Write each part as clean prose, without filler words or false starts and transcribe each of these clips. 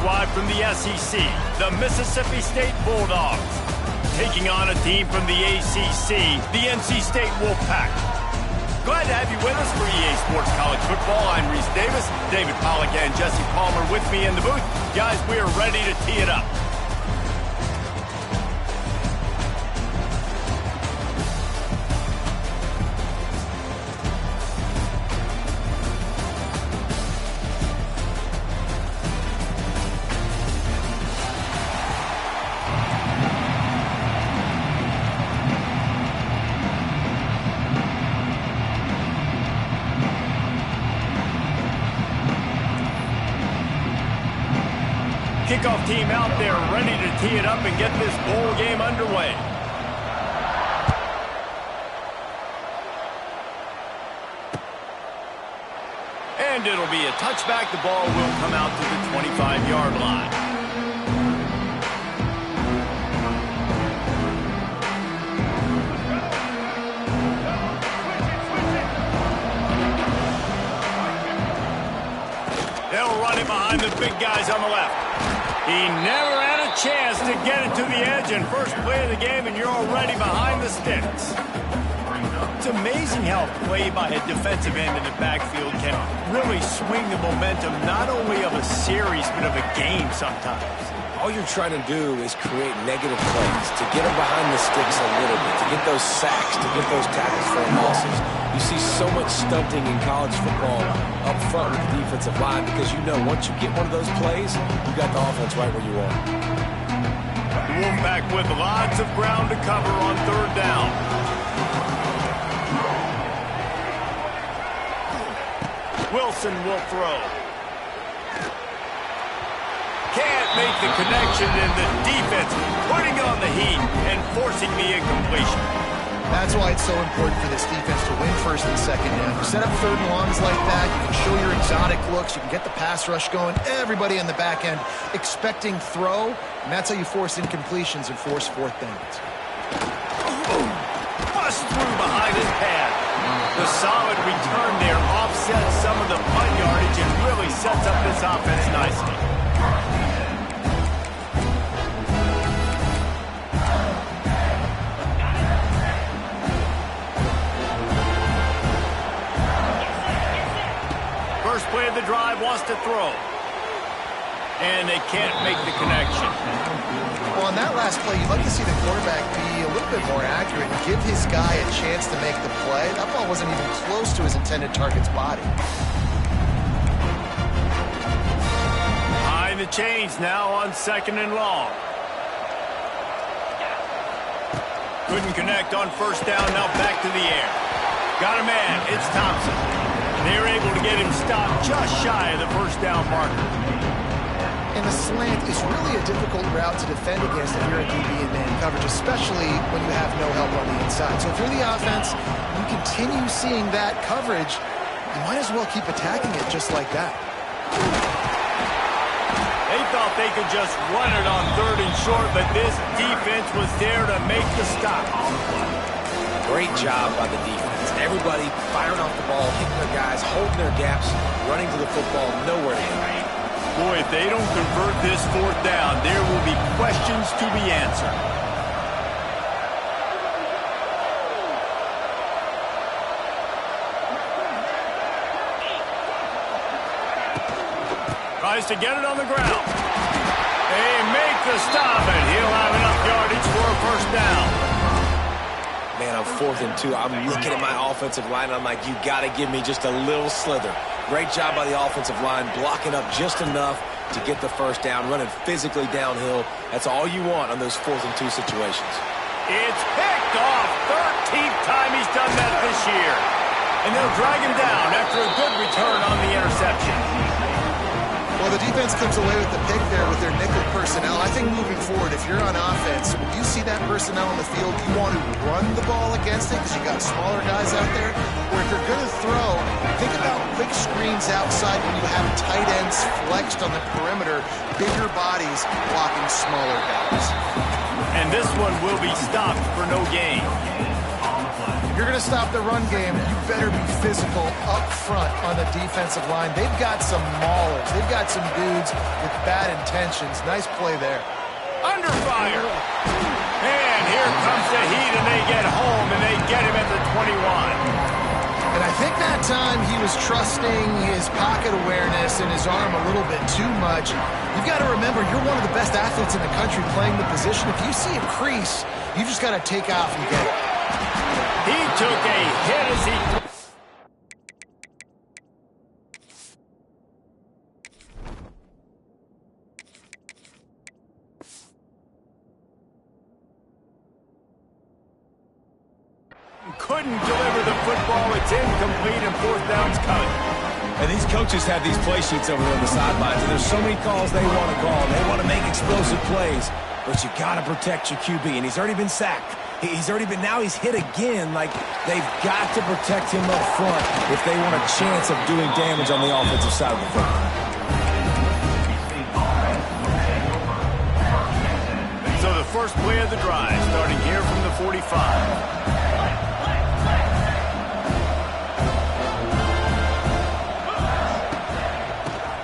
squad from the SEC, the Mississippi State Bulldogs, taking on a team from the ACC, the NC State Wolfpack. Glad to have you with us for EA Sports College Football. I'm Reese Davis, David Pollack and Jesse Palmer with me in the booth. Guys, we are ready to tee it up. Kickoff team out there ready to tee it up and get this bowl game underway. And it'll be a touchback. The ball will come out to the 25-yard line. They'll run it behind the big guys on the left. He never had a chance to get it to the edge, and first play of the game, and you're already behind the sticks. It's amazing how a play by a defensive end in the backfield can really swing the momentum not only of a series, but of a game sometimes. All you're trying to do is create negative plays, to get them behind the sticks a little bit, to get those sacks, to get those tackles for losses. You see so much stunting in college football up front with the defensive line because you know once you get one of those plays, you got the offense right where you want. The Wolfpack with lots of ground to cover on third down. Wilson will throw. Can't make the connection, and the defense putting on the heat and forcing the incompletion. That's why it's so important for this defense to win first and second down. You set up third and longs like that, you can show your exotic looks, you can get the pass rush going, everybody in the back end expecting throw, and that's how you force incompletions and force fourth downs. Bust through behind his pad. The solid return there offsets some of the punt yardage and really sets up this offense nicely. First play of the drive, wants to throw. And they can't make the connection. Well, on that last play, you'd like to see the quarterback be a little bit more accurate and give his guy a chance to make the play. That ball wasn't even close to his intended target's body. Behind the chains now on second and long. Couldn't connect on first down, now back to the air. Got a man, it's Thompson. They're able to get him stopped just shy of the first down marker. And the slant is really a difficult route to defend against if you're a DB in man coverage, especially when you have no help on the inside. So if you're the offense, you continue seeing that coverage, you might as well keep attacking it just like that. They thought they could just run it on third and short, but this defense was there to make the stop. Great job by the defense. Everybody firing off the ball, hitting their guys, holding their gaps, running to the football, nowhere to go. Boy, if they don't convert this fourth down, there will be questions to be answered. Tries to get it on the ground. They make the stop, and he'll have enough yardage for a first down. Man, on 4th and 2, I'm looking at my offensive line, and I'm like, you got to give me just a little slither. Great job by the offensive line, blocking up just enough to get the first down, running physically downhill. That's all you want on those 4th and 2 situations. It's picked off. 13th time he's done that this year. And they'll drag him down after a good return on the interception. Well, the defense comes away with the pick there with their nickel personnel. I think moving forward, if you're on offense, when you see that personnel on the field, you want to run the ball against it because you got smaller guys out there. Or if you're going to throw, think about quick screens outside when you have tight ends flexed on the perimeter, bigger bodies blocking smaller guys. And this one will be stopped for no gain. you're going to stop the run game, you better be physical up front on the defensive line. They've got some maulers. They've got some dudes with bad intentions. Nice play there. Under fire. And here comes the heat, and they get home, and they get him at the 21. And I think that time he was trusting his pocket awareness and his arm a little bit too much. You've got to remember, you're one of the best athletes in the country playing the position. If you see a crease, you just got to take off and get it. He took a hit as he... couldn't deliver the football. It's incomplete, and fourth down's coming. And these coaches have these play sheets over on the sidelines, and there's so many calls they want to call. They want to make explosive plays, but you got to protect your QB, and he's already been sacked. Now he's hit again. Like, they've got to protect him up front if they want a chance of doing damage on the offensive side of the football. So the first play of the drive, starting here from the 45.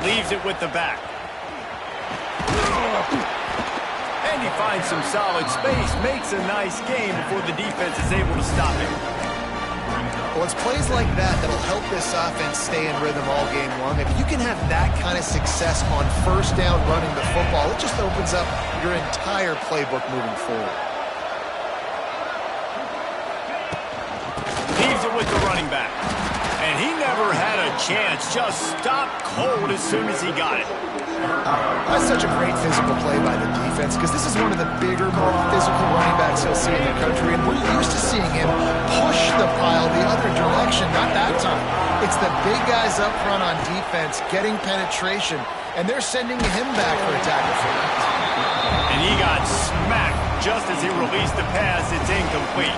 Leaves it with the back. And he finds some solid space, makes a nice game before the defense is able to stop him. Well, it's plays like that that'll help this offense stay in rhythm all game long. If you can have that kind of success on first down running the football, it just opens up your entire playbook moving forward. Leaves it with the running back. And he never had a chance, just stopped cold as soon as he got it. That's such a great physical play by the defense, because this is one of the bigger, more physical running backs you'll see in the country, and we're used to seeing him push the pile the other direction. Not that time. It's the big guys up front on defense getting penetration, and they're sending him back for a tackle for that. And he got smacked just as he released the pass. It's incomplete.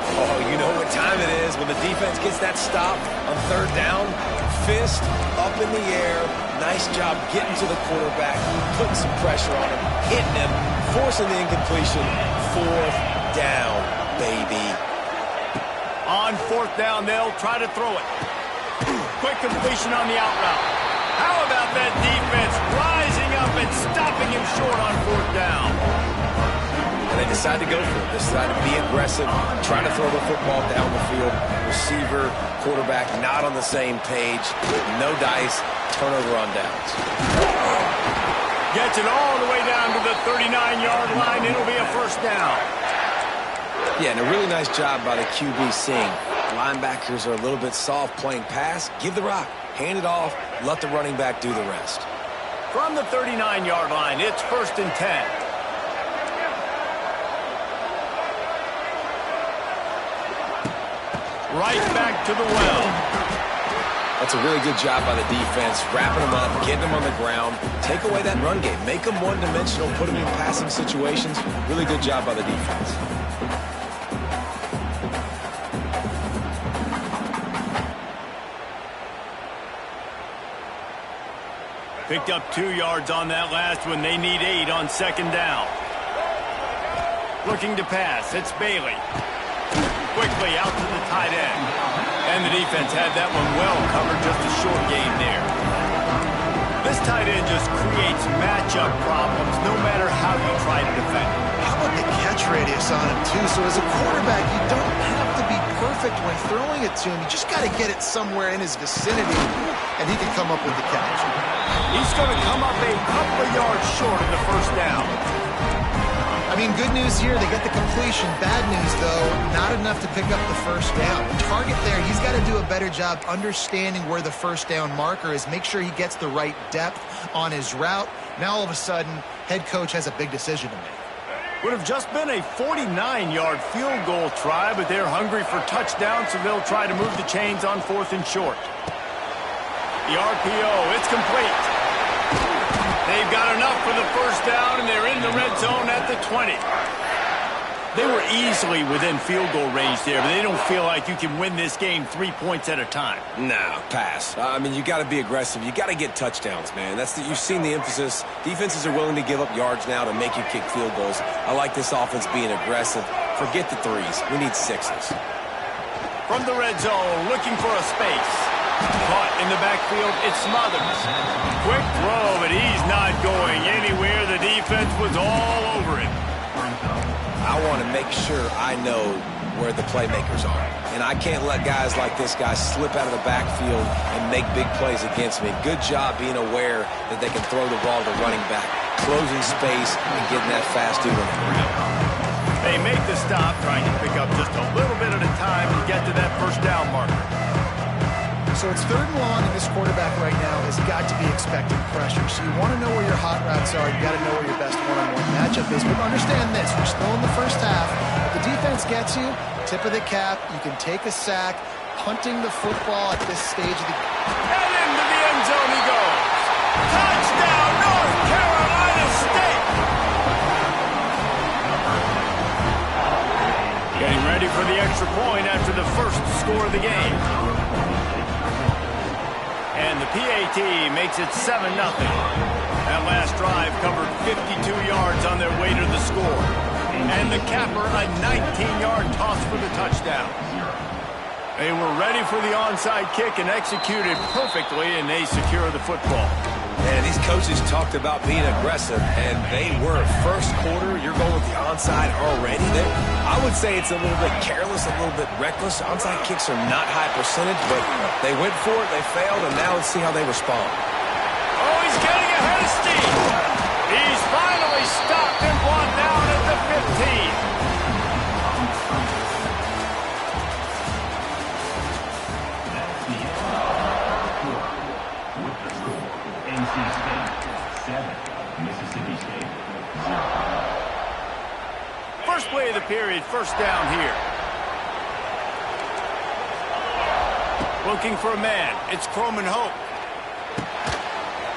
Oh, you know what time it is when the defense gets that stop on third down. Fist up in the air. Nice job getting to the quarterback, putting some pressure on him, hitting him, forcing the incompletion. Fourth down, baby. On fourth down, they'll try to throw it. Quick completion on the out route. How about that defense rising up and stopping him short on fourth down? And they decide to go for it. They decide to be aggressive, try to throw the football down the field. Receiver, quarterback not on the same page. No dice, turnover on downs. Gets it all the way down to the 39-yard line. It'll be a first down. Yeah, and a really nice job by the QB seeing. Linebackers are a little bit soft playing pass. Give the rock, hand it off, let the running back do the rest. From the 39-yard line, it's first and 10. Right back to the well. That's a really good job by the defense, wrapping them up, getting them on the ground. Take away that run game. Make them one-dimensional, put them in passing situations. Really good job by the defense. Picked up 2 yards on that last one. They need 8 on second down. Looking to pass. It's Bailey. Quickly out to the tight end. And the defense had that one well covered, just a short gain there. This tight end just creates matchup problems no matter how you try to defend it. How about the catch radius on him, too? So as a quarterback, you don't have to be perfect when throwing it to him. You just got to get it somewhere in his vicinity, and he can come up with the catch. He's going to come up a couple of yards short of the first down. I mean, good news here, they get the completion. Bad news, though, not enough to pick up the first down. The target there, he's got to do a better job understanding where the first down marker is, make sure he gets the right depth on his route. Now, all of a sudden, head coach has a big decision to make. Would have just been a 49-yard field goal try, but they're hungry for touchdown, so they'll try to move the chains on fourth and short. The RPO, it's complete. They've got enough for the first down, and they're in the red zone at the 20. They were easily within field goal range there, but they don't feel like you can win this game 3 points at a time. No, pass. I mean, you got to be aggressive. You got to get touchdowns, man. You've seen the emphasis. Defenses are willing to give up yards now to make you kick field goals. I like this offense being aggressive. Forget the threes. We need sixes. From the red zone, looking for a space. Caught in the backfield, it's Smothers. Quick throw, but he's not going anywhere. The defense was all over him. I want to make sure I know where the playmakers are. And I can't let guys like this guy slip out of the backfield and make big plays against me. Good job being aware that they can throw the ball to the running back, closing space and getting that fast dude on the ground. They make the stop, trying to pick up just a little bit at a time to get to that first down marker. So it's 3rd and long, and this quarterback right now has got to be expecting pressure. So you want to know where your hot routes are. You got to know where your best one-on-one matchup is. But understand this, we're still in the first half. If the defense gets you, tip of the cap, you can take a sack. Punting the football at this stage of the game. And into the end zone he goes. Touchdown, North Carolina State! Getting ready for the extra point after the first score of the game. And the PAT makes it 7-0. That last drive covered 52 yards on their way to the score. And the capper, a 19-yard toss for the touchdown. They were ready for the onside kick and executed perfectly, and they secure the football. And these coaches talked about being aggressive, and they were. First quarter, you're going with the onside already. I would say it's a little bit careless, a little bit reckless. Onside kicks are not high percentage, but they went for it, they failed, and now let's see how they respond. Oh, he's getting ahead of steam. He's finally stopped and brought down at the 15. First play of the period, first down here. Looking for a man. It's Croman Hope.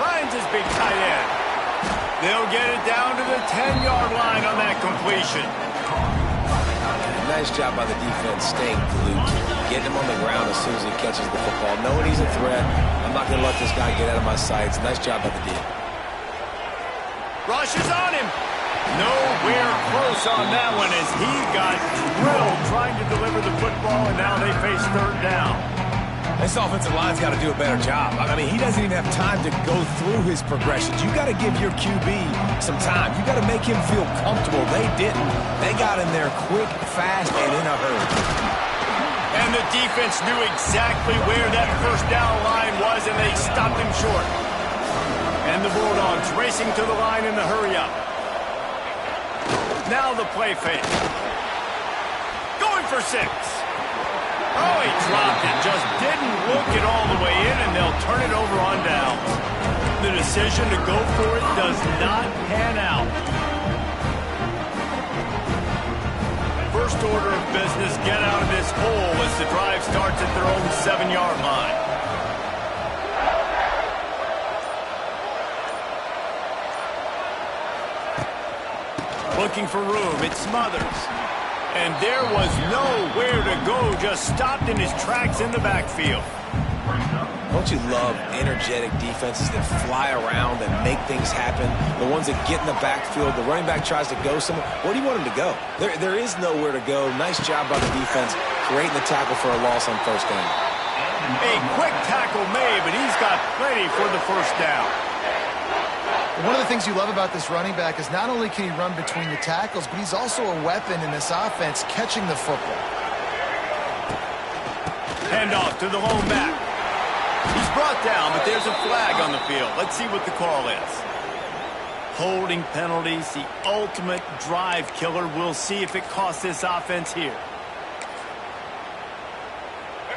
Finds his big tight end. They'll get it down to the 10-yard line on that completion. Nice job by the defense staying glued to him, getting him on the ground as soon as he catches the football. Knowing he's a threat, I'm not going to let this guy get out of my sights. Nice job by the D. Rush is on him. Nowhere close on that one as he got drilled trying to deliver the football, and now they face 3rd down. This offensive line's got to do a better job. I mean, he doesn't even have time to go through his progressions. You got to give your QB some time. You got to make him feel comfortable. They didn't. They got in there quick, fast, and in a hurry. And the defense knew exactly where that first down line was, and they stopped him short. And the Bulldogs racing to the line in the hurry-up. Now the play fake. Going for 6. Oh, he dropped it. Just didn't look it all the way in, and they'll turn it over on downs. The decision to go for it does not pan out. First order of business, get out of this hole as the drive starts at their own 7-yard line. Looking for room, it's Smothers. And there was nowhere to go, just stopped in his tracks in the backfield. Don't you love energetic defenses that fly around and make things happen? The ones that get in the backfield, the running back tries to go somewhere. Where do you want him to go? There is nowhere to go. Nice job by the defense, creating the tackle for a loss on first down. A quick tackle made, but he's got plenty for the first down. One of the things you love about this running back is not only can he run between the tackles, but he's also a weapon in this offense catching the football. Handoff to the lone back. He's brought down, but there's a flag on the field. Let's see what the call is. Holding penalties, the ultimate drive killer. We'll see if it costs this offense here.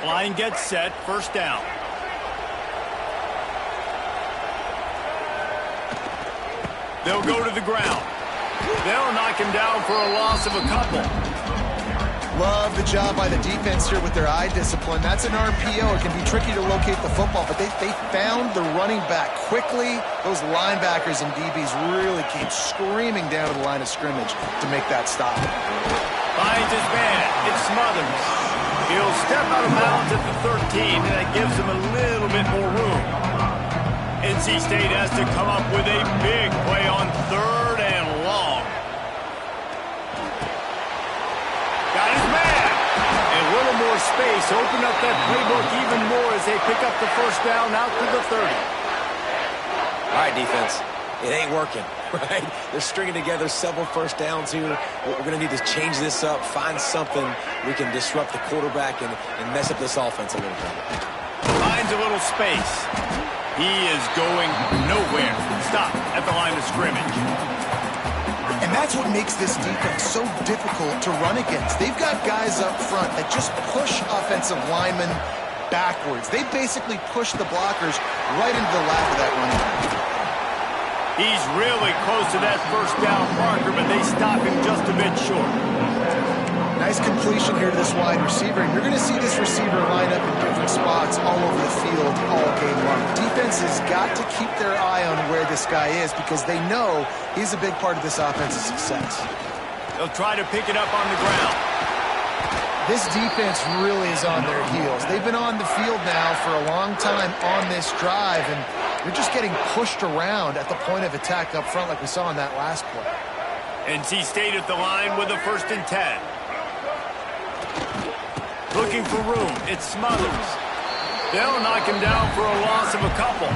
Line gets set, first down. They'll go to the ground. They'll knock him down for a loss of a couple. Love the job by the defense here with their eye discipline. That's an RPO. It can be tricky to locate the football, but they found the running back quickly. Those linebackers and DBs really came screaming down to the line of scrimmage to make that stop. Finds his man. It's Smothers. He'll step out of bounds at the 13, and that gives him a little bit more room. NC State has to come up with a big play on 3rd and long. Got his man. A little more space that playbook even more as they pick up the first down out to the 30. All right, defense. It ain't working, right? They're stringing together several first downs here. We're going to need to change this up, find something we can disrupt the quarterback and mess up this offense a little bit. Finds a little space. He is going nowhere. Stop at the line of scrimmage. And that's what makes this defense so difficult to run against. They've got guys up front that just push offensive linemen backwards. They basically push the blockers right into the lap of that running back. He's really close to that first down marker, but they stop him just a bit short. Nice completion here to this wide receiver. And you're going to see this receiver line up in different spots all over the field all game long. Defense has got to keep their eye on where this guy is because they know he's a big part of this offense's success. They'll try to pick it up on the ground. This defense really is on their heels. They've been on the field now for a long time on this drive, and they're just getting pushed around at the point of attack up front like we saw in that last play. NC State at the line with a 1st and 10. Looking for room. It's Smothers. They'll knock him down for a loss of a couple.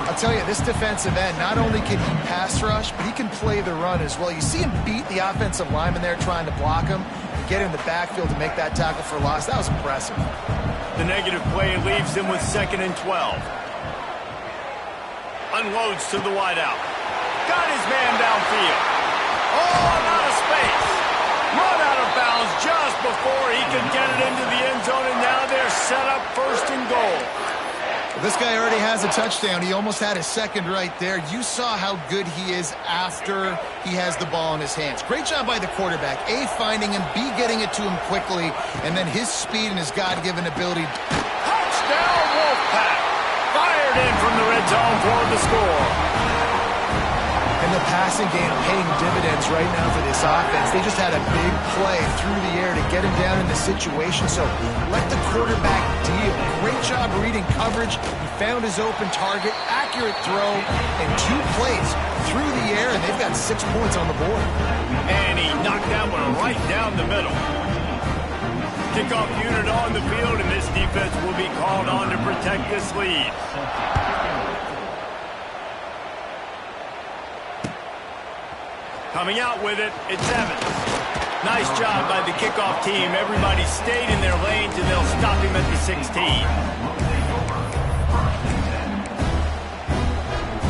I'll tell you, this defensive end, not only can he pass rush, but he can play the run as well. You see him beat the offensive lineman there trying to block him and get in the backfield to make that tackle for a loss. That was impressive. The negative play leaves him with 2nd and 12. Unloads to the wideout. Got his man downfield. Oh, out of space. Run out of bounds just before he could get it into the end zone, and now they're set up 1st and goal. This guy already has a touchdown. He almost had his 2nd right there. You saw how good he is after he has the ball in his hands. Great job by the quarterback. A, finding him, B, getting it to him quickly, and then his speed and his God-given ability. Touchdown, Wolfpack. Fired in from the red zone for the score. And the passing game paying dividends right now for this offense. They just had a big play through the air to get him down in the situation. So let the quarterback deal. Great job reading coverage. He found his open target, accurate throw, and 2 plays through the air, and they've got 6 points on the board. And he knocked that one right down the middle. Kickoff unit on the field, and this defense will be called on to protect this lead. Coming out with it, it's Evans. Nice job by the kickoff team. Everybody stayed in their lanes, and they'll stop him at the 16.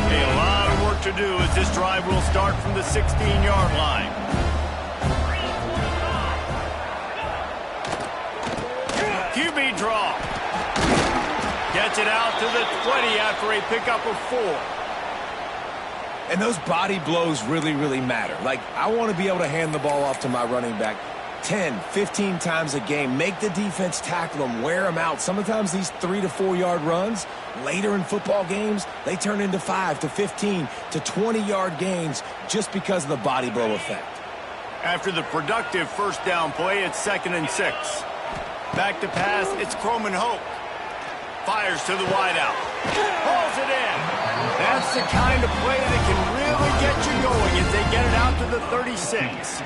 A lot of work to do as this drive will start from the 16-yard line. QB draw. Gets it out to the 20 after a pickup of 4. And those body blows really, really matter. Like, I want to be able to hand the ball off to my running back 10, 15 times a game. Make the defense tackle them, wear them out. Sometimes these 3 to 4 yard runs, later in football games, they turn into 5 to 15 to 20-yard gains just because of the body blow effect. After the productive first down play, it's 2nd and 6. Back to pass, it's Croman Hope. Fires to the wideout. Pulls it in. That's the kind of play that can really get you going as they get it out to the 36.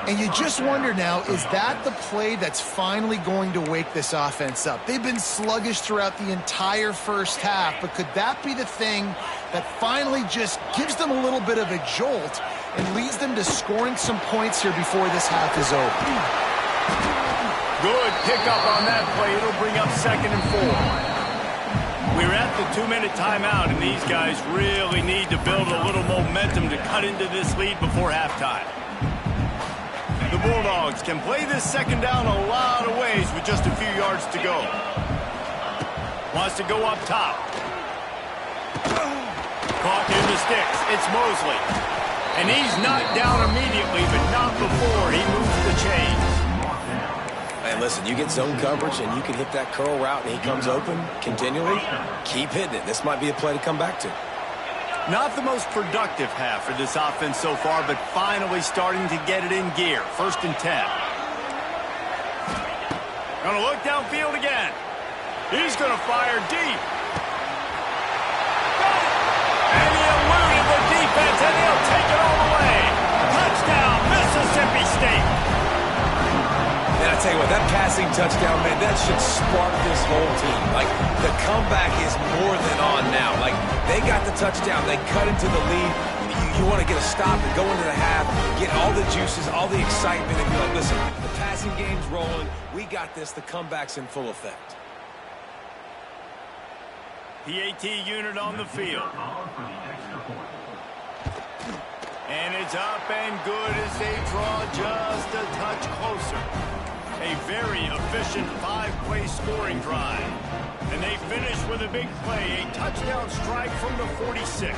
And you just wonder now, is that the play that's finally going to wake this offense up? They've been sluggish throughout the entire first half, but could that be the thing that finally just gives them a little bit of a jolt and leads them to scoring some points here before this half is over? Good pickup on that play. It'll bring up 2nd and 4. We're at the 2-minute timeout, and these guys really need to build a little momentum to cut into this lead before halftime. The Bulldogs can play this 2nd down a lot of ways with just a few yards to go. Wants to go up top. Caught in the sticks. It's Mosley. And he's knocked down immediately, but not before he moves the chains. And listen, you get zone coverage and you can hit that curl route and he comes open continually, keep hitting it. This might be a play to come back to. Not the most productive half for this offense so far, but finally starting to get it in gear. 1st and 10. Gonna look downfield again. He's gonna fire deep. And he eluded the defense, and he'll take it all the way. Touchdown, Mississippi State. And I tell you what, that passing touchdown, man, that should spark this whole team. Like, the comeback is more than on now. Like, they got the touchdown. They cut into the lead. You want to get a stop and go into the half, get all the juices, all the excitement, and be like, listen, the passing game's rolling. We got this. The comeback's in full effect. PAT unit on the field. And it's up and good as they draw just a touch closer. A very efficient 5-play scoring drive. And they finish with a big play, a touchdown strike from the 46.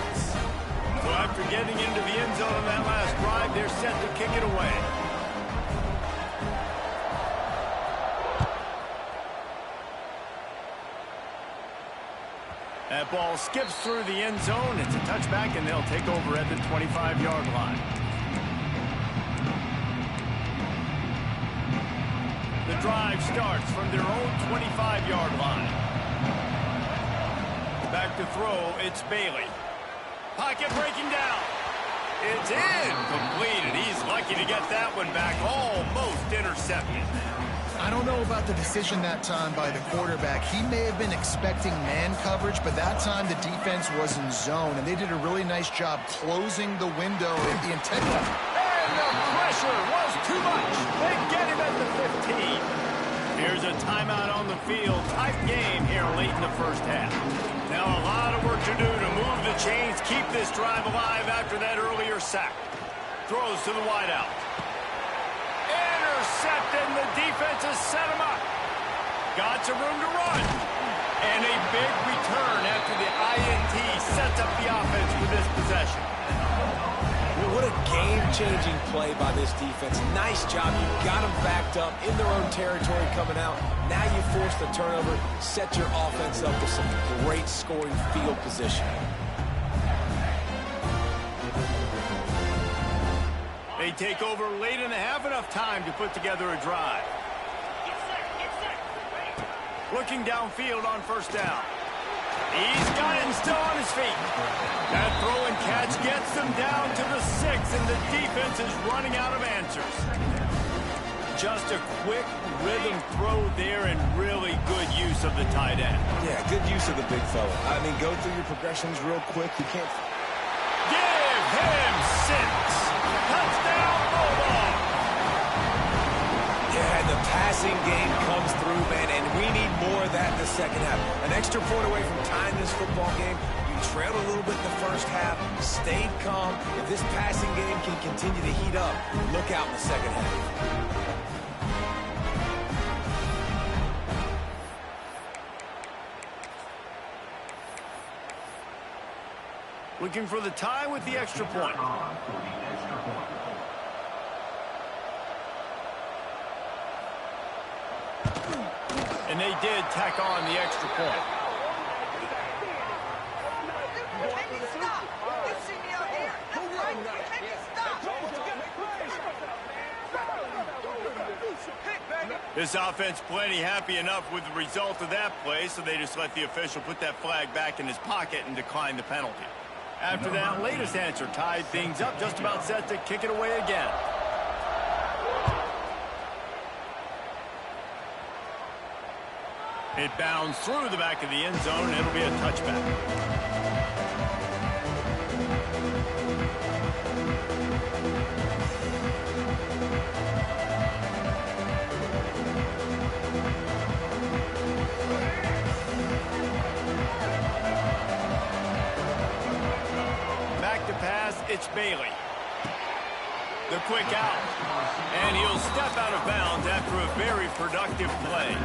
So after getting into the end zone on that last drive, they're set to kick it away. That ball skips through the end zone. It's a touchback, and they'll take over at the 25-yard line. The drive starts from their own 25-yard line. Back to throw, it's Bailey. Pocket breaking down. It's incomplete, and he's lucky to get that one back, almost intercepted. I don't know about the decision that time by the quarterback. He may have been expecting man coverage, but that time the defense was in zone, and they did a really nice job closing the window at the intended. And the pressure was too much. They get him at the 15. Here's a timeout on the field. Tight game here late in the first half. Now a lot of work to do to move the chains, keep this drive alive after that earlier sack. Throws to the wideout. Intercepted, and the defense has set him up. Got some room to run. And a big return after the INT sets up the offense for this possession. What a game-changing play by this defense. Nice job. You got them backed up in their own territory coming out. Now you force the turnover, set your offense up with some great scoring field position. They take over late in the half, enough time to put together a drive. Looking downfield on first down. He's got it and still on his feet. That throw and catch gets them down to the 6, and the defense is running out of answers. Just a quick rhythm throw there, and really good use of the tight end. Yeah, good use of the big fella. I mean, go through your progressions real quick. You can't... Give him 6. Touchdown, Bulldog. Yeah, the passing game comes through, man, and we need more of that in the second half. An extra point away from tying this football game. You trailed a little bit in the first half, stayed calm. If this passing game can continue to heat up, look out in the second half. Looking for the tie with the extra point. And they did tack on the extra point. This offense plenty happy enough with the result of that play, so they just let the official put that flag back in his pocket and decline the penalty. After that latest answer tied things up, just about set to kick it away again. It bounds through the back of the end zone, and it'll be a touchback. Back to pass, it's Bailey. The quick out. And he'll step out of bounds after a very productive play.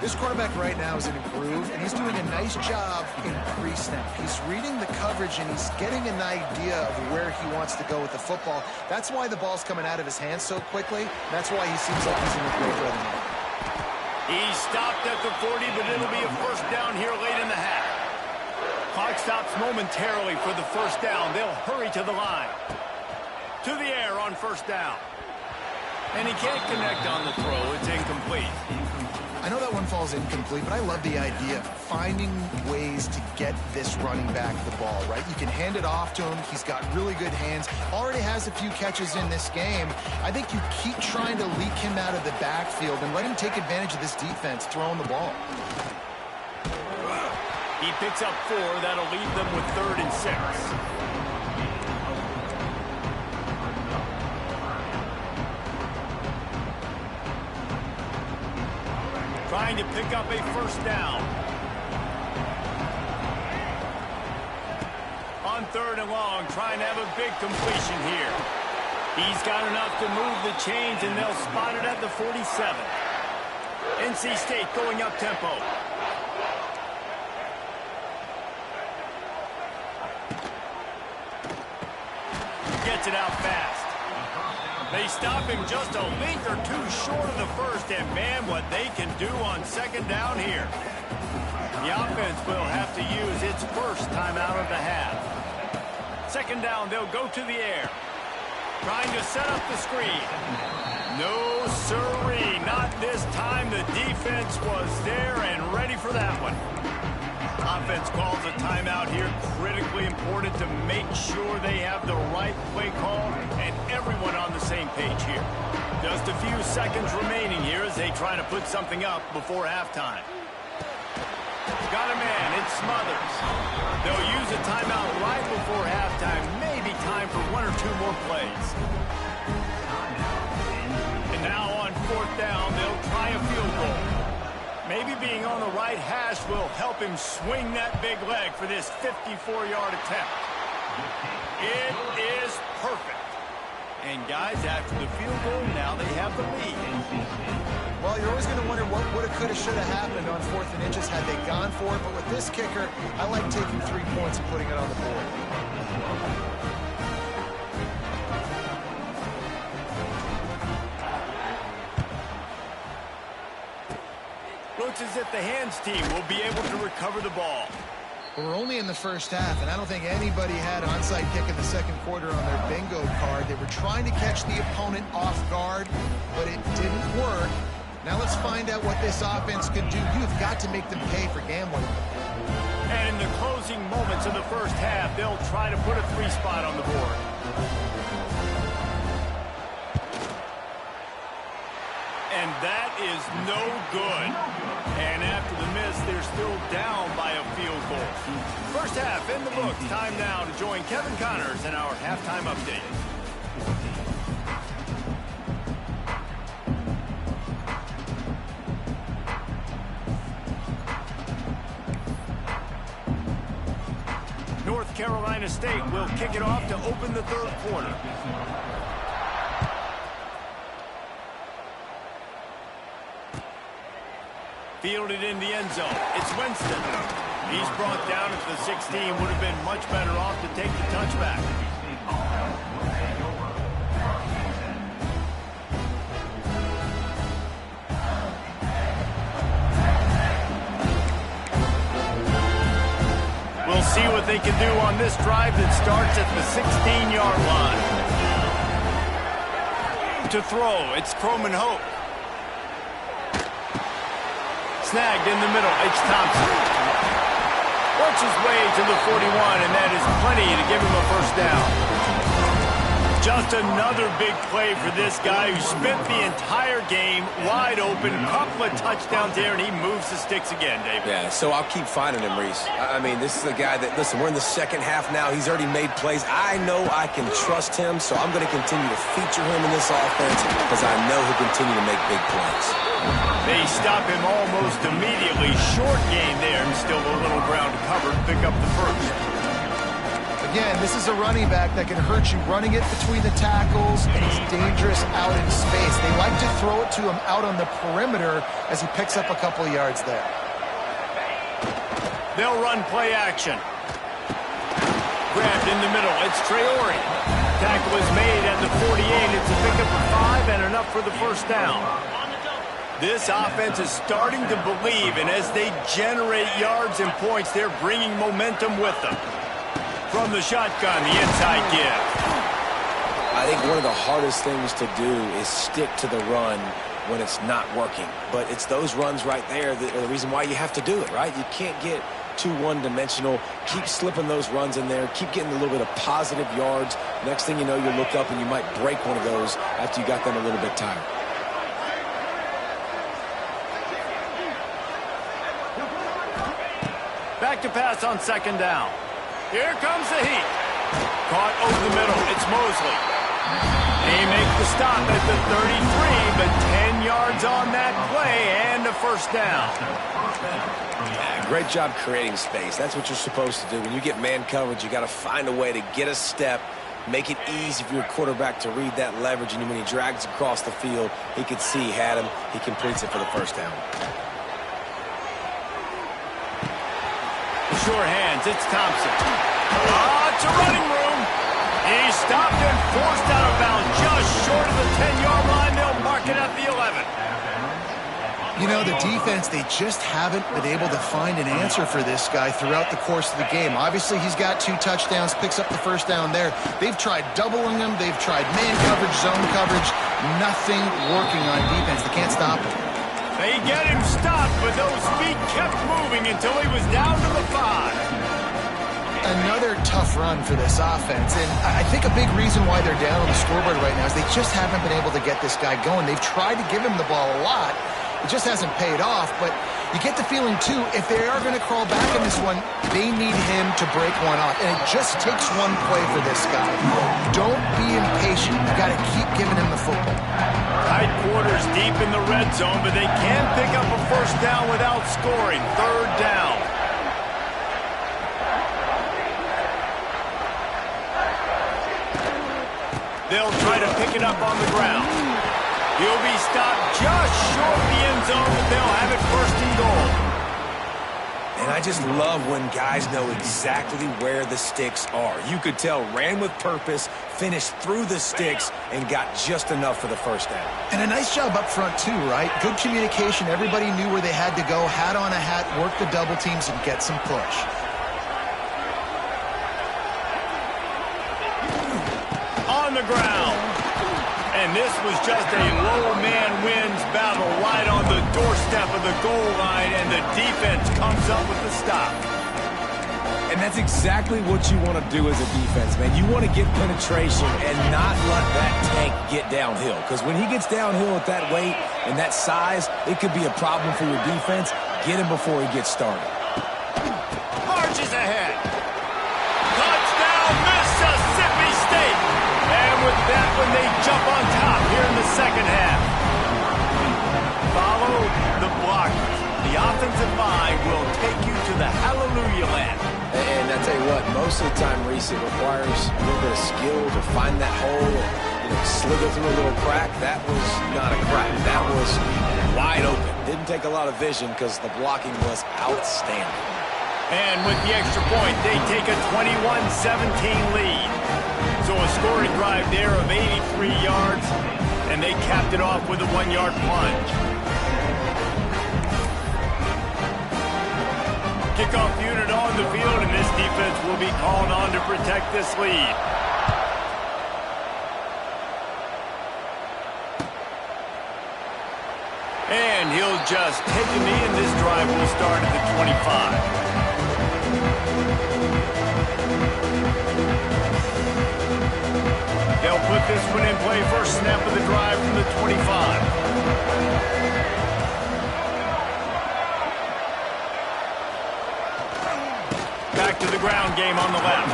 This quarterback right now is in a groove, and he's doing a nice job in pre-snap. He's reading the coverage, and he's getting an idea of where he wants to go with the football. That's why the ball's coming out of his hands so quickly. That's why he seems like he's in a great rhythm. He stopped at the 40, but it'll be a first down here late in the half. Clock stops momentarily for the first down. They'll hurry to the line. To the air on first down. And he can't connect on the throw. It's incomplete. I know that one falls incomplete, but I love the idea of finding ways to get this running back the ball, right? You can hand it off to him. He's got really good hands. Already has a few catches in this game. I think you keep trying to leak him out of the backfield and let him take advantage of this defense throwing the ball. He picks up 4. That'll leave them with 3rd and 6. Trying to pick up a 1st down. On 3rd and long, trying to have a big completion here. He's got enough to move the chains, and they'll spot it at the 47. NC State going up tempo. Gets it out fast. They stop him just a length or 2 short of the 1st, and man, what they can do on 2nd down here. The offense will have to use its 1st timeout of the half. 2nd down, they'll go to the air. Trying to set up the screen. No siree, not this time. The defense was there and ready for that one. Offense calls a timeout here. Critically important to make sure they have the right play call and everyone on the same page here. Just a few seconds remaining here as they try to put something up before halftime. Got a man, it's Smothers. They'll use a timeout right before halftime. Maybe time for 1 or 2 more plays. And now on 4th down, they'll try a field goal. Maybe being on the right hash will help him swing that big leg for this 54-yard attempt. It is perfect. And guys, after the field goal, now they have the lead. Well, you're always going to wonder what woulda, coulda, shoulda happened on 4th and inches had they gone for it. But with this kicker, I like taking 3 points and putting it on the board. Looks as if the hands team will be able to recover the ball. We're only in the 1st half, and I don't think anybody had onside kick in the 2nd quarter on their bingo card. They were trying to catch the opponent off guard, but it didn't work. Now let's find out what this offense could do. You've got to make them pay for gambling. And in the closing moments of the 1st half, they'll try to put a 3 spot on the board. And that is no good. And after the miss, they're still down by a field goal. 1st half in the books. Time now to join Kevin Connors in our halftime update. North Carolina State will kick it off to open the 3rd quarter. Fielded in the end zone. It's Winston. He's brought down at the 16. Would have been much better off to take the touchback. We'll see what they can do on this drive that starts at the 16-yard line. To throw, it's Croman Hope. Snagged in the middle, it's Thompson. Works his way to the 41, and that is plenty to give him a 1st down. Just another big play for this guy who spent the entire game wide open. Couple of touchdowns there, and he moves the sticks again, David. Yeah, so I'll keep finding him, Reese. I mean, this is a guy that, listen, we're in the 2nd half now. He's already made plays. I know I can trust him, so I'm going to continue to feature him in this offense because I know he'll continue to make big plays. They stop him almost immediately. Short gain there, and still a little ground to cover to pick up the 1st. Again, this is a running back that can hurt you running it between the tackles, and he's dangerous out in space. They like to throw it to him out on the perimeter as he picks up a couple of yards there. They'll run play action. Grabbed in the middle. It's Traore. Tackle is made at the 48. It's a pickup of 5 and enough for the 1st down. This offense is starting to believe, and as they generate yards and points, they're bringing momentum with them. From the shotgun, the inside give. I think one of the hardest things to do is stick to the run when it's not working. But it's those runs right there that are the reason why you have to do it, right? You can't get too one-dimensional. Keep slipping those runs in there. Keep getting a little bit of positive yards. Next thing you know, you'll look up and you might break one of those after you got them a little bit tired. Back to pass on second down. Here comes the heat. Caught over the middle. It's Mosley. They make the stop at the 33, but 10 yards on that play and a first down. Yeah, great job creating space. That's what you're supposed to do. When you get man coverage, you got to find a way to get a step, make it easy for your quarterback to read that leverage, and when he drags across the field, he could see he had him. He completes it for the first down. Sure hands, it's Thompson. It's a running room. He's stopped and forced out of bounds just short of the 10-yard line. They'll mark it at the 11. You know, the defense, they just haven't been able to find an answer for this guy throughout the course of the game. Obviously, he's got 2 touchdowns, picks up the first down there. They've tried doubling him. They've tried man coverage, zone coverage. Nothing working on defense. They can't stop him. They get him stopped, but those feet kept moving until he was down to the 5. Another tough run for this offense, and I think a big reason why they're down on the scoreboard right now is they just haven't been able to get this guy going. They've tried to give him the ball a lot. It just hasn't paid off, but you get the feeling, too, if they are going to crawl back in this one, they need him to break one off, and it just takes one play for this guy. Don't be impatient. You got to keep giving him the football. Tight quarters deep in the red zone, but they can pick up a first down without scoring. Third down. They'll try to pick it up on the ground. He'll be stopped just short of the end zone, but they'll have it first and goal. And I just love when guys know exactly where the sticks are. You could tell ran with purpose, finished through the sticks, and got just enough for the first down. And a nice job up front, too, right? Good communication. Everybody knew where they had to go, hat on a hat, work the double teams, and get some push. On the ground. And this was just a low man wins battle right on the doorstep of the goal line, and the defense comes up with the stop. And that's exactly what you want to do as a defense, man. You want to get penetration and not let that tank get downhill. Because when he gets downhill at that weight and that size, it could be a problem for your defense. Get him before he gets started. Marches ahead. Touchdown, Mississippi State. And with that one, they jump on top here in the second half. Follow the blockers. The offensive line will take you to the hallelujah land. And I tell you what, most of the time, Reese, it requires a little bit of skill to find that hole, slither through a little crack. That was not a crack. That was wide open. Didn't take a lot of vision because the blocking was outstanding. And with the extra point, they take a 21-17 lead. So a scoring drive there of 83 yards, and they capped it off with a 1-yard plunge. Kickoff unit on the field, and this defense will be called on to protect this lead. And he'll just take a knee, and this drive will start at the 25. They'll put this one in play first snap of the drive from the 25. Back to the ground game on the left.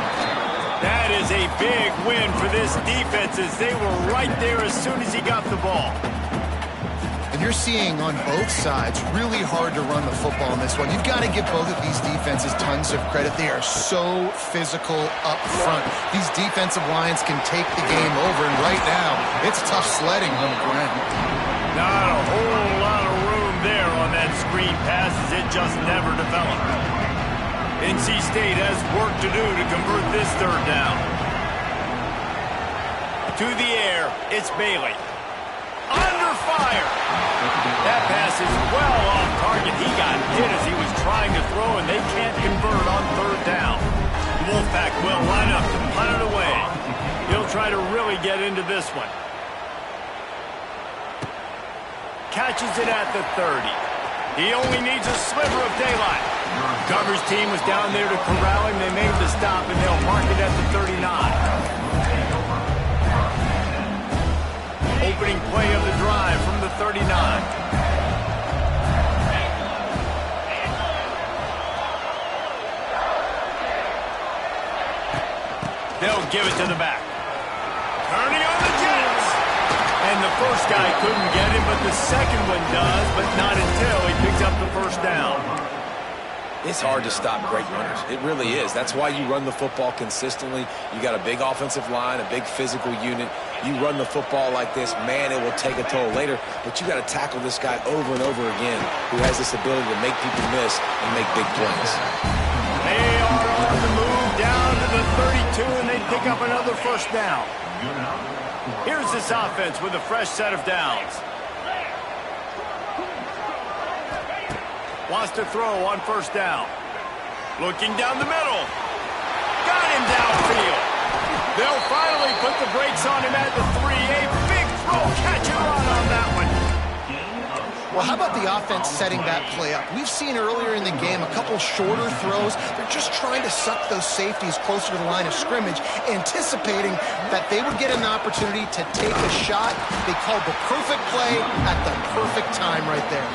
That is a big win for this defense as they were right there as soon as he got the ball. And you're seeing on both sides really hard to run the football in this one. You've got to give both of these defenses tons of credit. They are so physical up front. These defensive lines can take the game over, and right now, it's tough sledding on the ground. Not a whole lot of room there on that screen pass as it just never developed. NC State has work to do to convert this third down. To the air, it's Bailey. Under fire. That pass is well off target. He got hit as he was trying to throw, and they can't convert on third down. The Wolfpack will line up to punt it away. He'll try to really get into this one. catches it at the 30. He only needs a sliver of daylight. Coverage team was down there to corral him. They made the stop, and they'll mark it at the 39. Opening play of the drive from the 39. They'll give it to the back. Turning on the Jets. And the first guy couldn't get him, but the second one does, but not until he picks up the first down. It's hard to stop great runners. It really is. That's why you run the football consistently. You got a big offensive line, a big physical unit. You run the football like this, man, it will take a toll later. But you got to tackle this guy over and over again who has this ability to make people miss and make big plays. They are on the move down to the 32, and they pick up another first down. Here's this offense with a fresh set of downs. Wants to throw on first down. Looking down the middle. Got him downfield. They'll finally put the brakes on him at the 3. A big throw, catch and run on that one. Well, how about the offense setting that play up? We've seen earlier in the game a couple shorter throws. They're just trying to suck those safeties closer to the line of scrimmage, anticipating that they would get an opportunity to take a shot. They called the perfect play at the perfect time right there.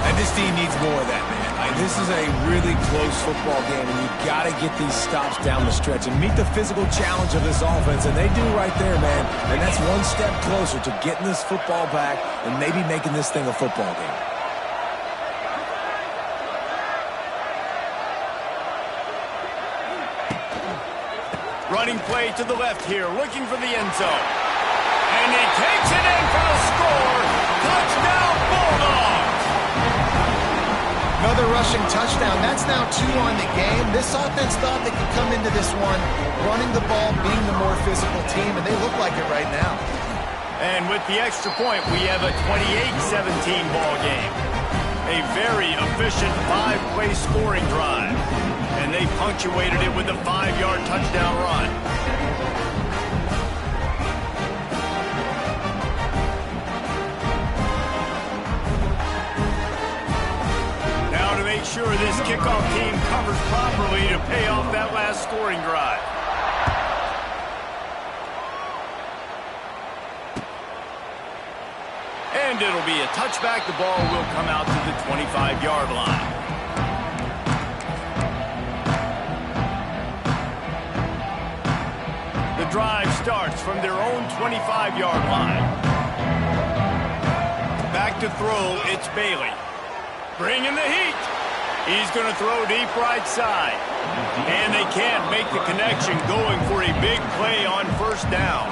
And this team needs more of that, man. This is a really close football game, and you got to get these stops down the stretch and meet the physical challenge of this offense, and they do right there, man. And that's one step closer to getting this football back and maybe making this thing a football game. Running play to the left here, looking for the end zone. And he takes it in for the score. Touchdown, Bulldogs! Another rushing touchdown. That's now 2 on the game. This offense thought they could come into this one running the ball, being the more physical team, and they look like it right now. And with the extra point, we have a 28-17 ball game. A very efficient 5-play scoring drive. And they punctuated it with a 5-yard touchdown run. Now to make sure this kickoff team covers properly to pay off that last scoring drive. And it'll be a touchback. The ball will come out to the 25-yard line. The drive starts from their own 25-yard line. Back to throw, it's Bailey. Bringing the heat. He's going to throw deep right side. And they can't make the connection, going for a big play on first down.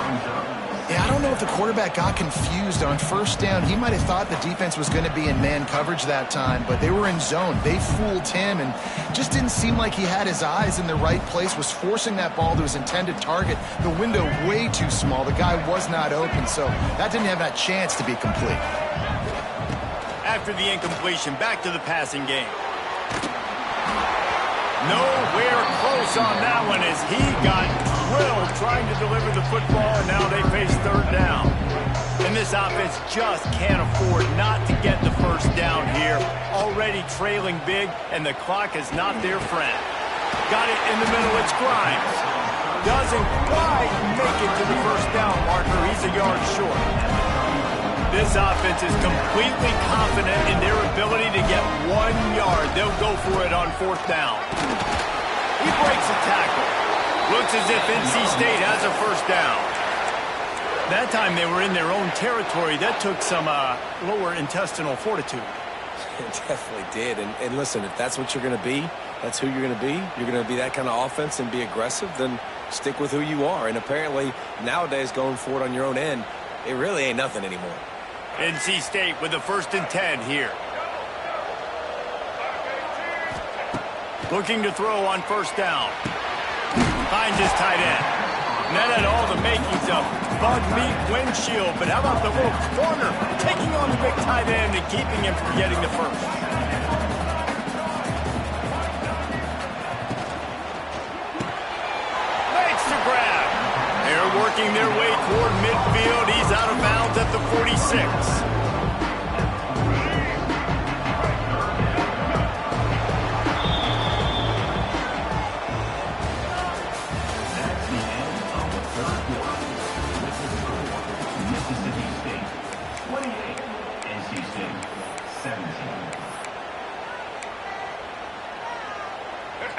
Yeah, I don't know if the quarterback got confused on first down. He might have thought the defense was going to be in man coverage that time, but they were in zone. They fooled him and just didn't seem like he had his eyes in the right place, was forcing that ball to his intended target. The window way too small. The guy was not open, so that didn't have that chance to be complete. After the incompletion, back to the passing game. Nowhere close on that one as he got drilled trying to deliver the football, and now they face third down. And this offense just can't afford not to get the first down here. Already trailing big, and the clock is not their friend. Got it in the middle, it's Grimes. Doesn't quite make it to the first down marker. He's a yard short. This offense is completely confident in their ability to get 1 yard. They'll go for it on fourth down. He breaks a tackle. Looks as if NC State has a first down. That time they were in their own territory. That took some lower intestinal fortitude. It definitely did. And listen, if that's what you're going to be, that's who you're going to be. You're going to be that kind of offense and be aggressive, then stick with who you are. And apparently nowadays going for it on your own end, it really ain't nothing anymore. NC State with the 1st and 10 here. Looking to throw on first down. Finds his tight end. And that had all the makings of bug meat windshield, but how about the little corner taking on the big tight end and keeping him from getting the first? Makes the grab. They're working their way toward midfield. He's out of bounds at the 46.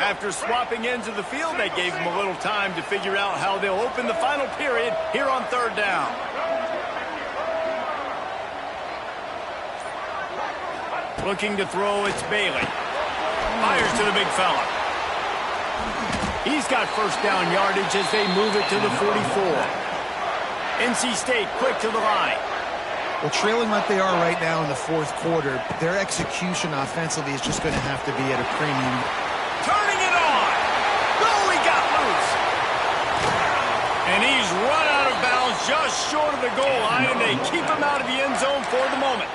After swapping ends of the field, they gave him a little time to figure out how they'll open the final period here on third down. Looking to throw, it's Bailey. Fires to the big fella. He's got first down yardage as they move it to the 44. NC State quick to the line. Well, trailing like they are right now in the fourth quarter, their execution offensively is just going to have to be at a premium. Turning it on. Oh, he got loose. And he's run out of bounds just short of the goal line, and they keep him out of the end zone for the moment.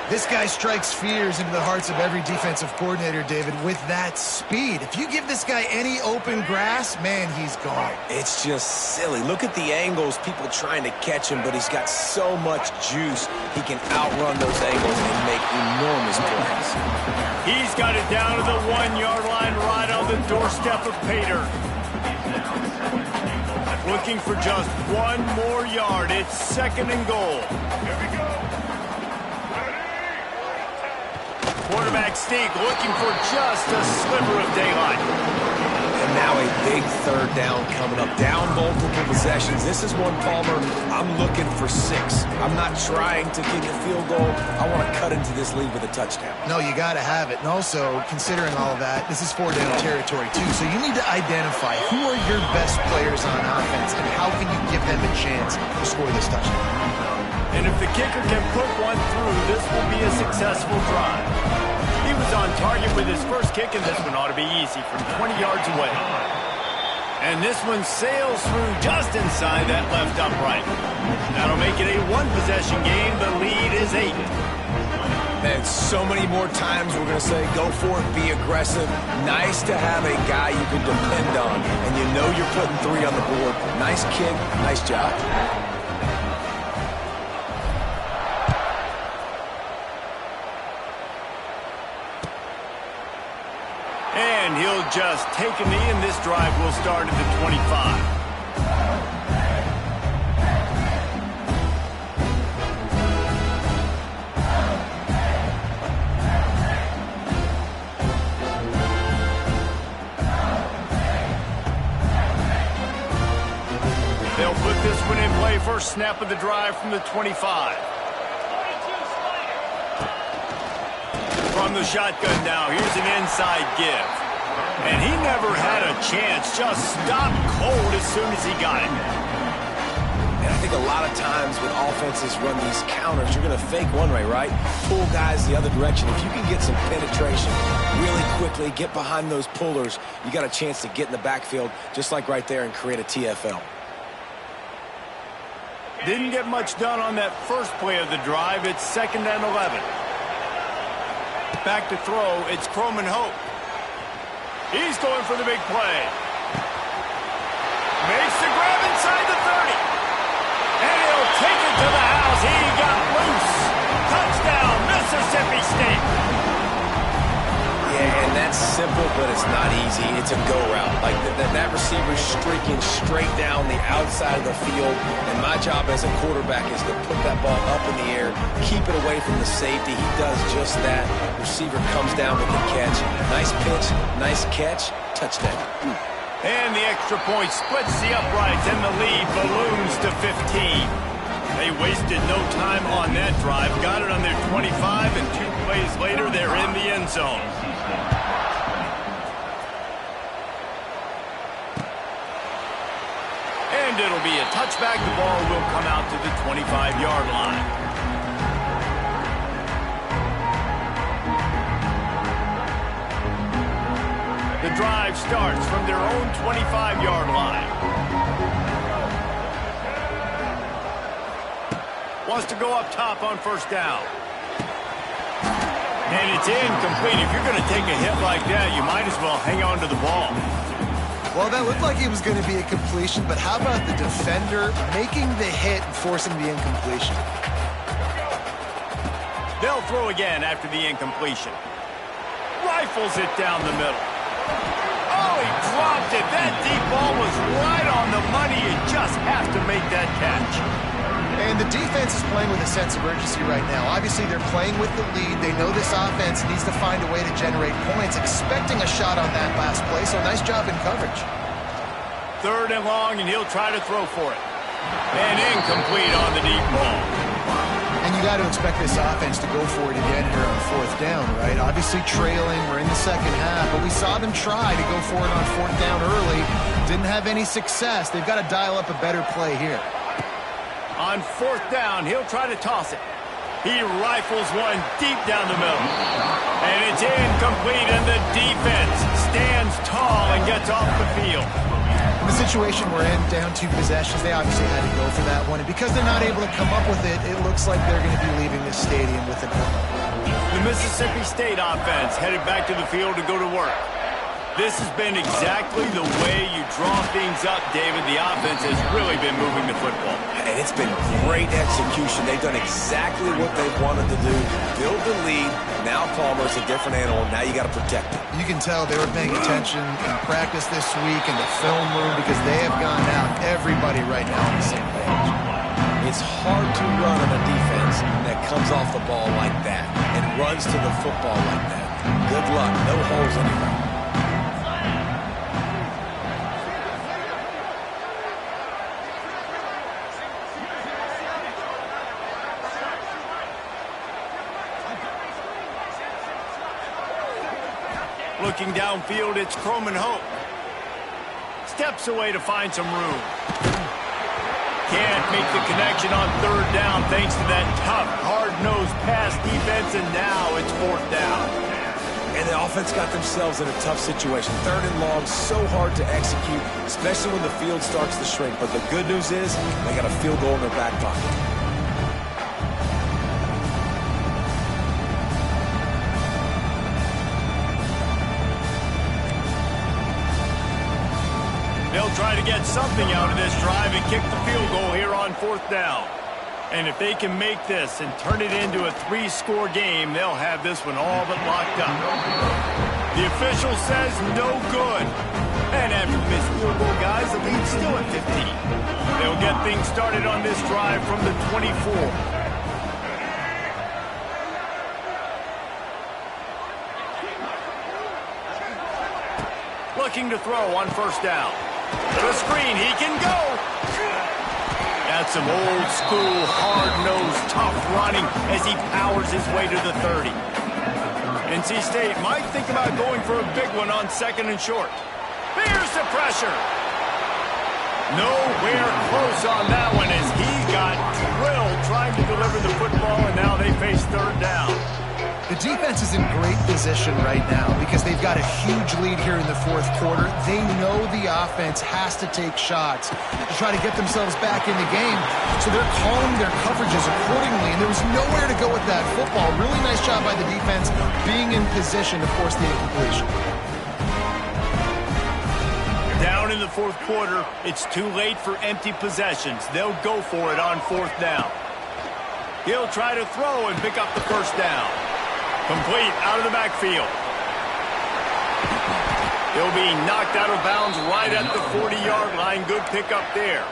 This guy strikes fears into the hearts of every defensive coordinator, David, with that speed. If you give this guy any open grass, man, he's gone. It's just silly. Look at the angles, people trying to catch him, but he's got so much juice. He can outrun those angles and make enormous plays. He's got it down to the 1-yard line right on the doorstep of Pater. Looking for just one more yard. It's second and goal. Here we go. Quarterback sneak, looking for just a sliver of daylight. And now a big third down coming up. Down multiple possessions. This is one, Palmer, I'm looking for 6. I'm not trying to kick a field goal. I want to cut into this lead with a touchdown. No, you got to have it. And also, considering all of that, this is 4-down territory, too. So you need to identify who are your best players on offense and how can you give them a chance to score this touchdown. And if the kicker can put one through, this will be a successful drive. He was on target with his first kick, and this one ought to be easy from 20 yards away. And this one sails through just inside that left upright. That'll make it a one-possession game. The lead is 8. And so many more times we're going to say, go for it, be aggressive. Nice to have a guy you can depend on, and you know you're putting 3 on the board. Nice kick, nice job. And he'll just take a knee, and this drive will start at the 25. They'll put this one in play. First snap of the drive from the 25. From the shotgun now, here's an inside give. And he never had a chance, just stopped cold as soon as he got it. And I think a lot of times when offenses run these counters, you're going to fake one way, right? Pull guys the other direction. If you can get some penetration really quickly, get behind those pullers, you got a chance to get in the backfield, just like right there, and create a TFL. Didn't get much done on that first play of the drive. It's 2nd and 11. Back to throw, it's Croman Hope. He's going for the big play. Makes the grab inside the 30. And he'll take it to the house. He got loose. Touchdown, Mississippi State. Yeah, and that's simple, but it's not easy. It's a go route. Like that receiver's streaking straight down the outside of the field, and my job as a quarterback is to put that ball up in the air, keep it away from the safety. He does just that. Receiver comes down with the catch. Nice pitch, nice catch, touchdown. And the extra point splits the uprights, and the lead balloons to 15. They wasted no time on that drive. Got it on their 25, and 2 plays later, they're in the end zone. And it'll be a touchback. The ball will come out to the 25-yard line. The drive starts from their own 25-yard line. Wants to go up top on first down. And it's incomplete. If you're going to take a hit like that, you might as well hang on to the ball. Well, that looked like it was going to be a completion, but how about the defender making the hit and forcing the incompletion? They'll throw again after the incompletion. Rifles it down the middle. Oh, he dropped it. That deep ball was right on the money. You just have to make that catch. And the defense defense is playing with a sense of urgency right now. Obviously, they're playing with the lead. They know this offense needs to find a way to generate points, expecting a shot on that last play, so nice job in coverage. 3rd and long, and he'll try to throw for it. And incomplete on the deep ball. And you got to expect this offense to go for it again here on 4th down, right? Obviously trailing, we're in the second half, but we saw them try to go for it on 4th down early. Didn't have any success. They've got to dial up a better play here. On 4th down, he'll try to toss it. He rifles one deep down the middle. And it's incomplete, and the defense stands tall and gets off the field. In the situation we're in, down 2 possessions, they obviously had to go for that one. And because they're not able to come up with it, it looks like they're going to be leaving this stadium with an L. The Mississippi State offense headed back to the field to go to work. This has been exactly the way you draw things up, David. The offense has really been moving the football. And it's been great execution. They've done exactly what they've wanted to do. Build the lead. Now Palmer's a different animal. Now you got to protect it. You can tell they were paying attention in practice this week in the film room because they have gone out. Everybody right now on the same page. It's hard to run on a defense that comes off the ball like that and runs to the football like that. Good luck. No holes anywhere. Looking downfield, it's Croman Hope. Steps away to find some room. Can't make the connection on 3rd down thanks to that tough, hard-nosed pass defense, and now it's 4th down. And the offense got themselves in a tough situation. 3rd and long, so hard to execute, especially when the field starts to shrink. But the good news is they got a field goal in their back pocket. They'll try to get something out of this drive and kick the field goal here on 4th down. And if they can make this and turn it into a 3-score game, they'll have this one all but locked up. The official says no good. And after the missed field goal, guys, the lead's still at 15. They'll get things started on this drive from the 24. Looking to throw on 1st down. To the screen, he can go. That's some old-school, hard-nosed, tough running as he powers his way to the 30. NC State might think about going for a big one on 2nd and short. Here's the pressure. Nowhere close on that one as he got drilled trying to deliver the football, and now they face 3rd down. The defense is in great position right now because they've got a huge lead here in the 4th quarter. They know the offense has to take shots to try to get themselves back in the game. So they're calling their coverages accordingly, and there was nowhere to go with that football. Really nice job by the defense being in position to force the incompletion. Down in the 4th quarter, it's too late for empty possessions. They'll go for it on 4th down. He'll try to throw and pick up the 1st down. Complete out of the backfield. He'll be knocked out of bounds right at the 40-yard line. Good pickup there.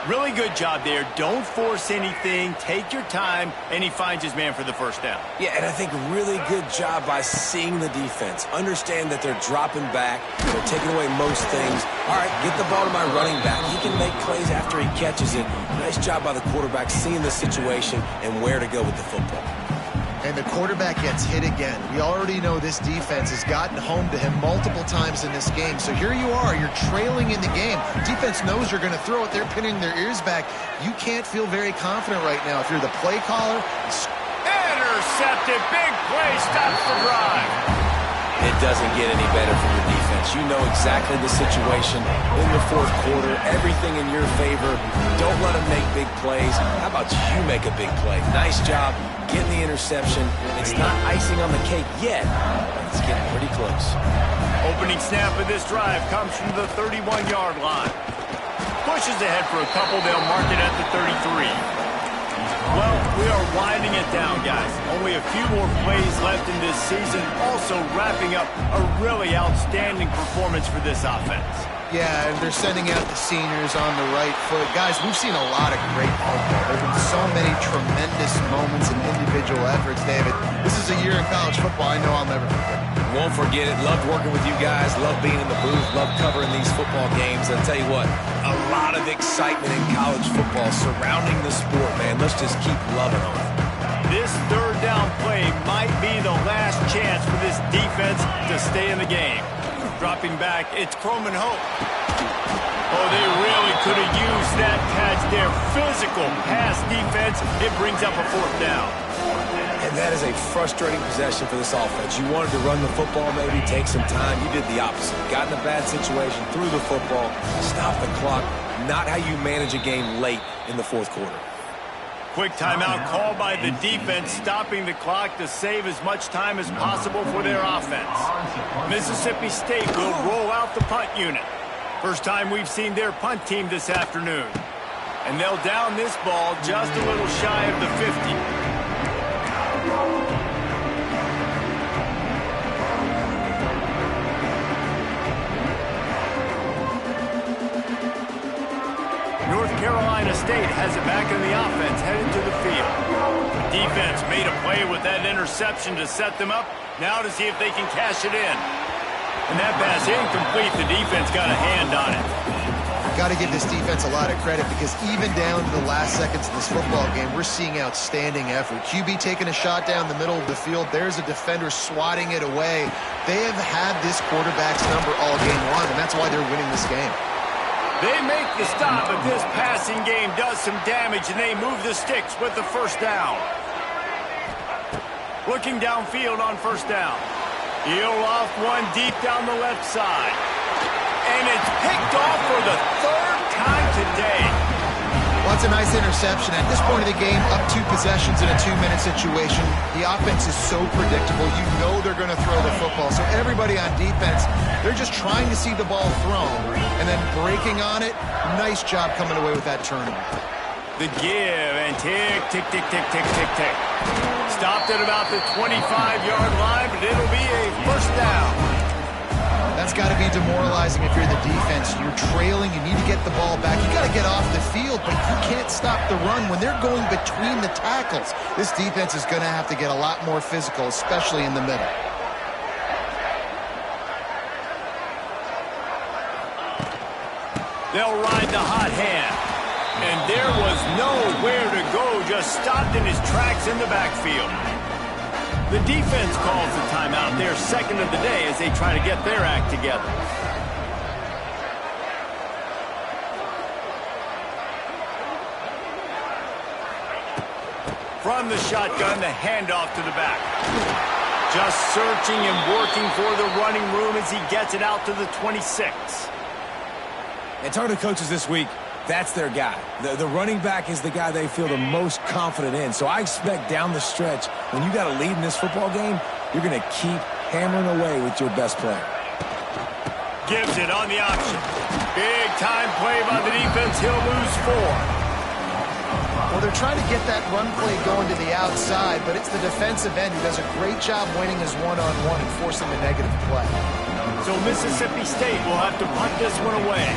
Really good job there. Don't force anything. Take your time, and he finds his man for the 1st down. Yeah, and I think really good job by seeing the defense. Understand that they're dropping back. They're taking away most things. All right, get the ball to my running back. He can make plays after he catches it. Nice job by the quarterback seeing the situation and where to go with the football. And the quarterback gets hit again. We already know this defense has gotten home to him multiple times in this game. So here you are, you're trailing in the game. Defense knows you're going to throw it. They're pinning their ears back. You can't feel very confident right now. If you're the play caller. Intercepted. Big play. Stops the drive. It doesn't get any better for your defense. You know exactly the situation in the 4th quarter. Everything in your favor. Don't let them make big plays. How about you make a big play? Nice job getting the interception. It's not icing on the cake yet, but it's getting pretty close. Opening snap of this drive comes from the 31-yard line. Pushes ahead for a couple. They'll mark it at the 33. Well, we are winding it down, guys. Only a few more plays left in this season. Also wrapping up a really outstanding performance for this offense. Yeah, and they're sending out the seniors on the right foot. Guys, we've seen a lot of great football. There have been so many tremendous moments and individual efforts, David. This is a year in college football I know I'll never forget. Won't forget it. Loved working with you guys. Loved being in the booth. Loved covering these football games. And I'll tell you what, a lot of excitement in college football surrounding the sport, man. Let's just keep loving on it. This third down play might be the last chance for this defense to stay in the game. Dropping back, it's Croman Hope. Oh, they really could have used that patch there. Physical pass defense. It brings up a fourth down. And that is a frustrating possession for this offense. You wanted to run the football, maybe take some time. You did the opposite. Got in a bad situation, threw the football, stopped the clock. Not how you manage a game late in the fourth quarter. Quick timeout called by the defense, stopping the clock to save as much time as possible for their offense. Mississippi State will roll out the punt unit. First time we've seen their punt team this afternoon. And they'll down this ball just a little shy of the 50. North Carolina State has it back in the offense, headed to the field. The defense made a play with that interception to set them up. Now to see if they can cash it in. And that pass incomplete. The defense got a hand on it. Got to give this defense a lot of credit because even down to the last seconds of this football game, we're seeing outstanding effort. QB taking a shot down the middle of the field. There's a defender swatting it away. They have had this quarterback's number all game long, and that's why they're winning this game. They make the stop, but this passing game does some damage, and they move the sticks with the first down. Looking downfield on first down. He'll off one deep down the left side. And it's picked off for the third time today. Well, it's a nice interception. At this point of the game, up 2 possessions in a 2-minute situation. The offense is so predictable. You know they're going to throw the football. So everybody on defense, they're just trying to see the ball thrown and then breaking on it. Nice job coming away with that turnover. The give and tick, tick, tick, tick, tick, tick, tick. Stopped at about the 25-yard line, but it'll be a first down. That's got to be demoralizing if you're the defense. You're trailing. You need to get the ball back. You got to get off the field, but you can't stop the run when they're going between the tackles. This defense is going to have to get a lot more physical, especially in the middle. They'll ride the hot hand. And there was nowhere to go, just stopped in his tracks in the backfield. The defense calls the timeout, their second of the day, as they try to get their act together. From the shotgun, the handoff to the back. Just searching and working for the running room as he gets it out to the 26. And talking to coaches this week, that's their guy. The running back is the guy they feel the most confident in. So I expect down the stretch, when you got a lead in this football game, you're going to keep hammering away with your best player. Gives it on the option. Big time play by the defense. He'll lose 4. Well, they're trying to get that run play going to the outside, but it's the defensive end who does a great job winning his one-on-one and forcing the negative play. So Mississippi State will have to punt this one away.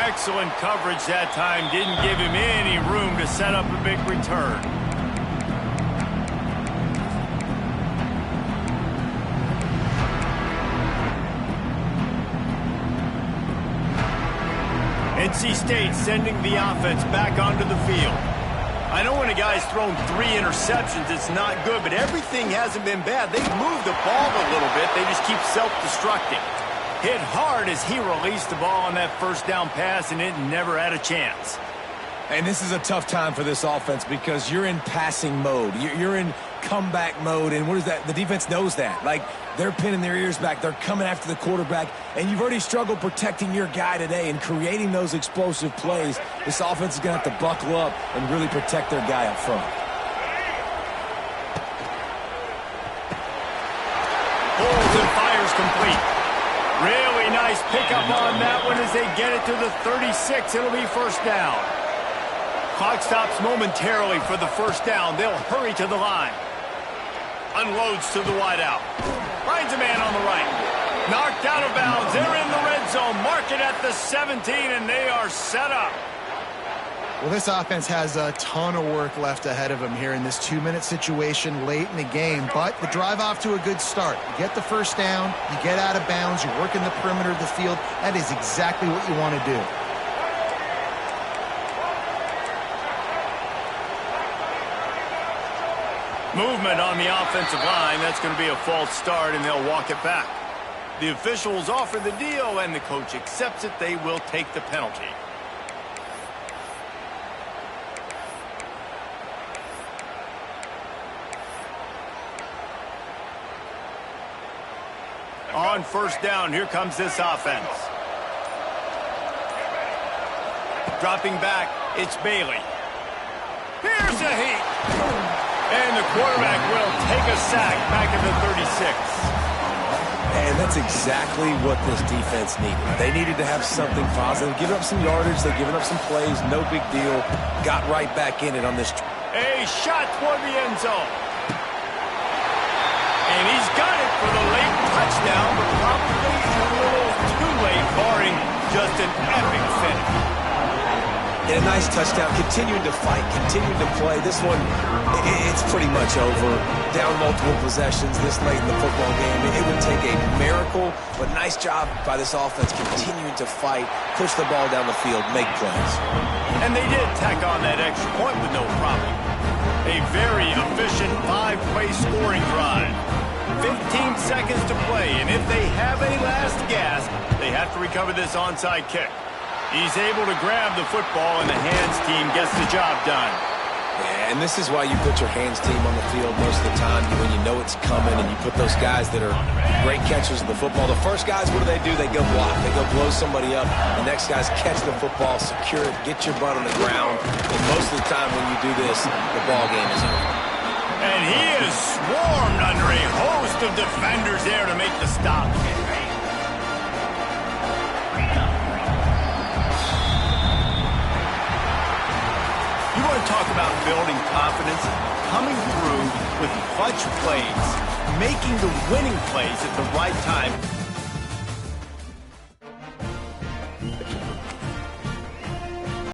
Excellent coverage that time. Didn't give him any room to set up a big return. NC State sending the offense back onto the field. I know when a guy's thrown 3 interceptions, it's not good, but everything hasn't been bad. They've moved the ball a little bit. They just keep self-destructing. Hit hard as he released the ball on that first down pass, and it never had a chance. And this is a tough time for this offense because you're in passing mode. You're in comeback mode, and what is that? The defense knows that. Like, they're pinning their ears back. They're coming after the quarterback, and you've already struggled protecting your guy today and creating those explosive plays. This offense is going to have to buckle up and really protect their guy up front. Holds and fires complete. Really nice pickup on that one as they get it to the 36. It'll be first down. Clock stops momentarily for the first down. They'll hurry to the line. unloads to the wideout. Finds a man on the right. Knocked out of bounds. They're in the red zone. Mark it at the 17, and they are set up. Well, this offense has a ton of work left ahead of them here in this 2-minute situation late in the game, but the drive off to a good start. You get the first down, you get out of bounds, you're working the perimeter of the field. That is exactly what you want to do. Movement on the offensive line. That's going to be a false start, and they'll walk it back. The officials offer the deal, and the coach accepts it. They will take the penalty. On first down, here comes this offense. Dropping back, it's Bailey. Here's a heat. And the quarterback will take a sack back at the 36. And that's exactly what this defense needed. They needed to have something positive. Giving up some yardage, they've given up some plays, no big deal. Got right back in it on this. A shot toward the end zone. And he's got it for the late touchdown, but probably a little too late, barring just an epic finish. And a nice touchdown, continuing to fight, continuing to play. This one, it's pretty much over. Down multiple possessions this late in the football game. It would take a miracle, but nice job by this offense continuing to fight, push the ball down the field, make plays. And they did tack on that extra point with no problem. A very efficient 5-play scoring drive. 15 seconds to play, and if they have a last gasp, they have to recover this onside kick. He's able to grab the football, and the hands team gets the job done. Yeah, and this is why you put your hands team on the field most of the time when you know it's coming, and you put those guys that are great catchers of the football. The first guys, what do? They go block. They go blow somebody up. The next guys catch the football, secure it, get your butt on the ground. And most of the time when you do this, the ball game is over. And he is swarmed under a host of defenders there to make the stop. You want to talk about building confidence? Coming through with clutch plays, making the winning plays at the right time.